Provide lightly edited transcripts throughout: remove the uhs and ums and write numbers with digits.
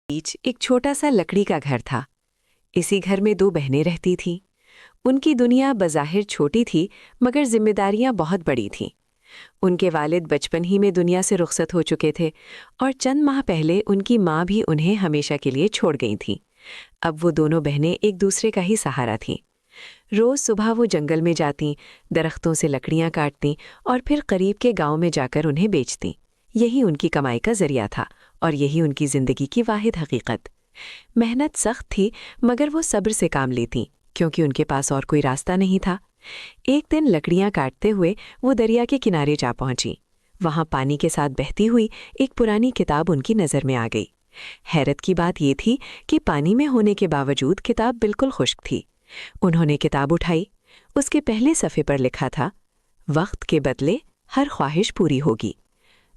बीच एक छोटा सा लकड़ी का घर था। इसी घर में दो बहनें रहती थीं। उनकी दुनिया बज़ाहिर छोटी थी, मगर जिम्मेदारियां बहुत बड़ी थीं। उनके वालिद बचपन ही में दुनिया से रुखसत हो चुके थे और चंद माह पहले उनकी माँ भी उन्हें हमेशा के लिए छोड़ गई थीं। अब वो दोनों बहनें एक दूसरे का ही सहारा थीं। रोज़ सुबह वो जंगल में जातीं, दरख्तों से लकड़ियाँ काटतीं और फिर करीब के गांव में जाकर उन्हें बेचतीं। यही उनकी कमाई का जरिया था और यही उनकी ज़िंदगी की वाहिद हकीकत। मेहनत सख्त थी, मगर वो सब्र से काम लेतीं, क्योंकि उनके पास और कोई रास्ता नहीं था। एक दिन लकड़ियाँ काटते हुए वो दरिया के किनारे जा पहुंची। वहां पानी के साथ बहती हुई एक पुरानी किताब उनकी नज़र में आ गई। हैरत की बात ये थी कि पानी में होने के बावजूद किताब बिल्कुल खुश्क थी। उन्होंने किताब उठाई। उसके पहले सफ़े पर लिखा था, वक्त के बदले हर ख्वाहिश पूरी होगी।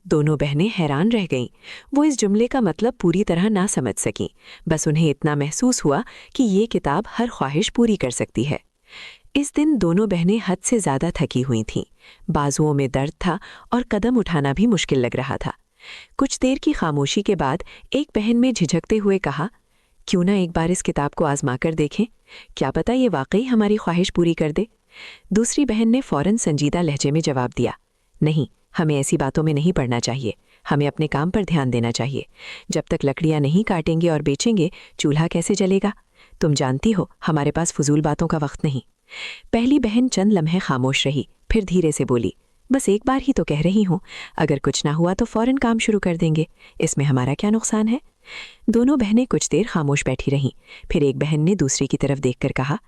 दोनों बहनें हैरान रह गईं। वो इस जुमले का मतलब पूरी तरह ना समझ सकीं, बस उन्हें इतना महसूस हुआ कि ये किताब हर ख्वाहिश पूरी कर सकती है। इस दिन दोनों बहनें हद से ज़्यादा थकी हुई थीं। बाजुओं में दर्द था और कदम उठाना भी मुश्किल लग रहा था। कुछ देर की खामोशी के बाद एक बहन में झिझकते हुए कहा, क्यों ना एक बार इस किताब को आजमा कर देखें, क्या पता ये वाकई हमारी ख्वाहिश पूरी कर दे। दूसरी बहन ने फौरन संजीदा लहजे में जवाब दिया, नहीं, हमें ऐसी बातों में नहीं पड़ना चाहिए। हमें अपने काम पर ध्यान देना चाहिए। जब तक लकड़ियां नहीं काटेंगे और बेचेंगे, चूल्हा कैसे जलेगा? तुम जानती हो, हमारे पास फजूल बातों का वक्त नहीं। पहली बहन चंद लम्हे खामोश रही, फिर धीरे से बोली, बस एक बार ही तो कह रही हूँ, अगर कुछ ना हुआ तो फौरन काम शुरू कर देंगे, इसमें हमारा क्या नुकसान है? दोनों बहनें कुछ देर खामोश बैठी रहीं। फिर एक बहन ने दूसरी की तरफ देखकर कहा,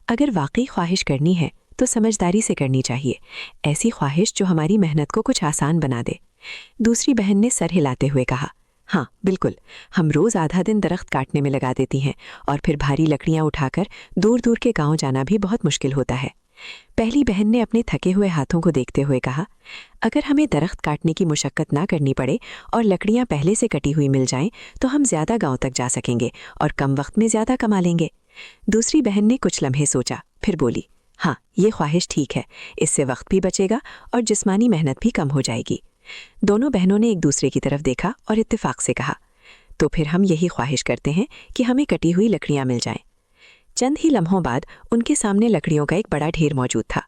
अगर वाकई ख्वाहिश करनी है तो समझदारी से करनी चाहिए, ऐसी ख्वाहिश जो हमारी मेहनत को कुछ आसान बना दे। दूसरी बहन ने सर हिलाते हुए कहा, हाँ बिल्कुल, हम रोज़ आधा दिन दरख्त काटने में लगा देती हैं और फिर भारी लकड़ियाँ उठाकर दूर दूर के गांव जाना भी बहुत मुश्किल होता है। पहली बहन ने अपने थके हुए हाथों को देखते हुए कहा, अगर हमें दरख्त काटने की मुशक्क़त ना करनी पड़े और लकड़ियाँ पहले से कटी हुई मिल जाएं, तो हम ज़्यादा गांव तक जा सकेंगे और कम वक्त में ज़्यादा कमा लेंगे। दूसरी बहन ने कुछ लम्हे सोचा, फिर बोली, हाँ ये ख्वाहिश ठीक है, इससे वक्त भी बचेगा और जिस्मानी मेहनत भी कम हो जाएगी। दोनों बहनों ने एक दूसरे की तरफ देखा और इत्तेफाक से कहा, तो फिर हम यही ख्वाहिश करते हैं कि हमें कटी हुई लकड़ियाँ मिल जाएं। चंद ही लम्हों बाद उनके सामने लकड़ियों का एक बड़ा ढेर मौजूद था।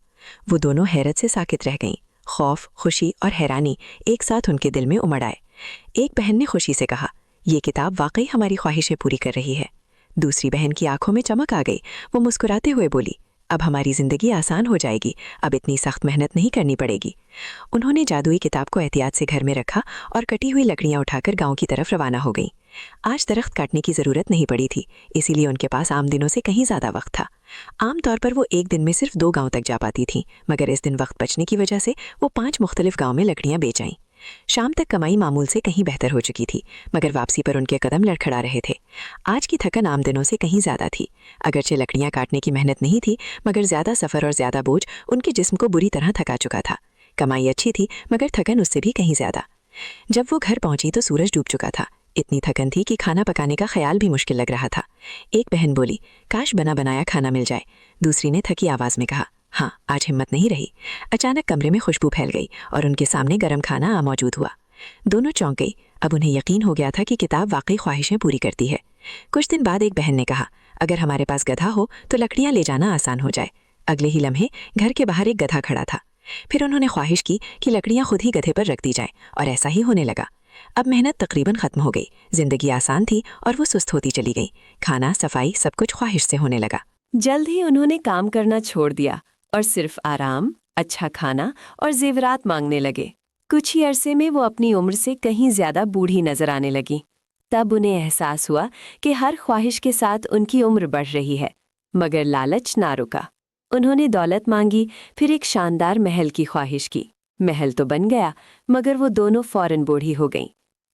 वो दोनों हैरत से साकित रह गईं। खौफ, खुशी और हैरानी एक साथ उनके दिल में उमड़ आए। एक बहन ने खुशी से कहा, ये किताब वाकई हमारी ख्वाहिशें पूरी कर रही है। दूसरी बहन की आंखों में चमक आ गई। वो मुस्कुराते हुए बोली, अब हमारी ज़िंदगी आसान हो जाएगी, अब इतनी सख्त मेहनत नहीं करनी पड़ेगी। उन्होंने जादुई किताब को एहतियात से घर में रखा और कटी हुई लकड़ियाँ उठाकर गांव की तरफ रवाना हो गईं। आज दरख्त काटने की ज़रूरत नहीं पड़ी थी, इसीलिए उनके पास आम दिनों से कहीं ज़्यादा वक्त था। आम तौर पर वो एक दिन में सिर्फ 2 गांव तक जा पाती थीं, मगर इस दिन वक्त बचने की वजह से वो 5 मुख्तलिफ गाँव में लकड़ियाँ बेच आईं। शाम तक कमाई मामूल से कहीं बेहतर हो चुकी थी, मगर वापसी पर उनके कदम लड़खड़ा रहे थे। आज की थकन आम दिनों से कहीं ज़्यादा थी। अगरचे लकड़ियाँ काटने की मेहनत नहीं थी, मगर ज़्यादा सफ़र और ज़्यादा बोझ उनके जिस्म को बुरी तरह थका चुका था। कमाई अच्छी थी, मगर थकन उससे भी कहीं ज़्यादा। जब वो घर पहुंची तो सूरज डूब चुका था। इतनी थकन थी कि खाना पकाने का ख्याल भी मुश्किल लग रहा था। एक बहन बोली, काश बना बनाया खाना मिल जाए। दूसरी ने थकी आवाज़ में कहा, हाँ आज हिम्मत नहीं रही। अचानक कमरे में खुशबू फैल गई और उनके सामने गर्म खाना मौजूद हुआ। दोनों चौंक गई। अब उन्हें यकीन हो गया था कि किताब वाकई ख्वाहिशें पूरी करती है। कुछ दिन बाद एक बहन ने कहा, अगर हमारे पास गधा हो तो लकड़ियाँ ले जाना आसान हो जाए। अगले ही लम्हे घर के बाहर एक गधा खड़ा था। फिर उन्होंने ख्वाहिश की कि लकड़ियाँ खुद ही गधे पर रख दी जाएं, और ऐसा ही होने लगा। अब मेहनत तकरीबन ख़त्म हो गई। जिंदगी आसान थी और वो सुस्त होती चली गई। खाना, सफाई, सब कुछ ख्वाहिश से होने लगा। जल्द ही उन्होंने काम करना छोड़ दिया और सिर्फ आराम, अच्छा खाना और जेवरात मांगने लगे। कुछ ही अरसे में वो अपनी उम्र से कहीं ज्यादा बूढ़ी नजर आने लगी। तब उन्हें एहसास हुआ कि हर ख्वाहिश के साथ उनकी उम्र बढ़ रही है, मगर लालच ना रुका। उन्होंने दौलत मांगी, फिर एक शानदार महल की ख्वाहिश की। महल तो बन गया, मगर वो दोनों फौरन बूढ़ी हो गईं।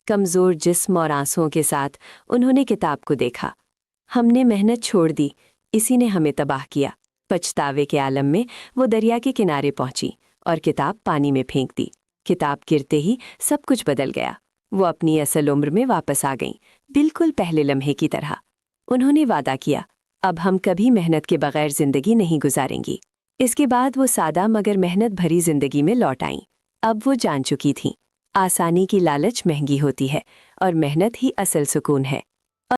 कमज़ोर जिस्म और आंसुओं के साथ उन्होंने किताब को देखा। हमने मेहनत छोड़ दी, इसी ने हमें तबाह किया। पछतावे के आलम में वो दरिया के किनारे पहुंची और किताब पानी में फेंक दी। किताब गिरते ही सब कुछ बदल गया। वो अपनी असल उम्र में वापस आ गईं, बिल्कुल पहले लम्हे की तरह। उन्होंने वादा किया, अब हम कभी मेहनत के बगैर जिंदगी नहीं गुजारेंगी। इसके बाद वो सादा मगर मेहनत भरी जिंदगी में लौट आईं। अब वो जान चुकी थीं, आसानी की लालच महंगी होती है और मेहनत ही असल सुकून है।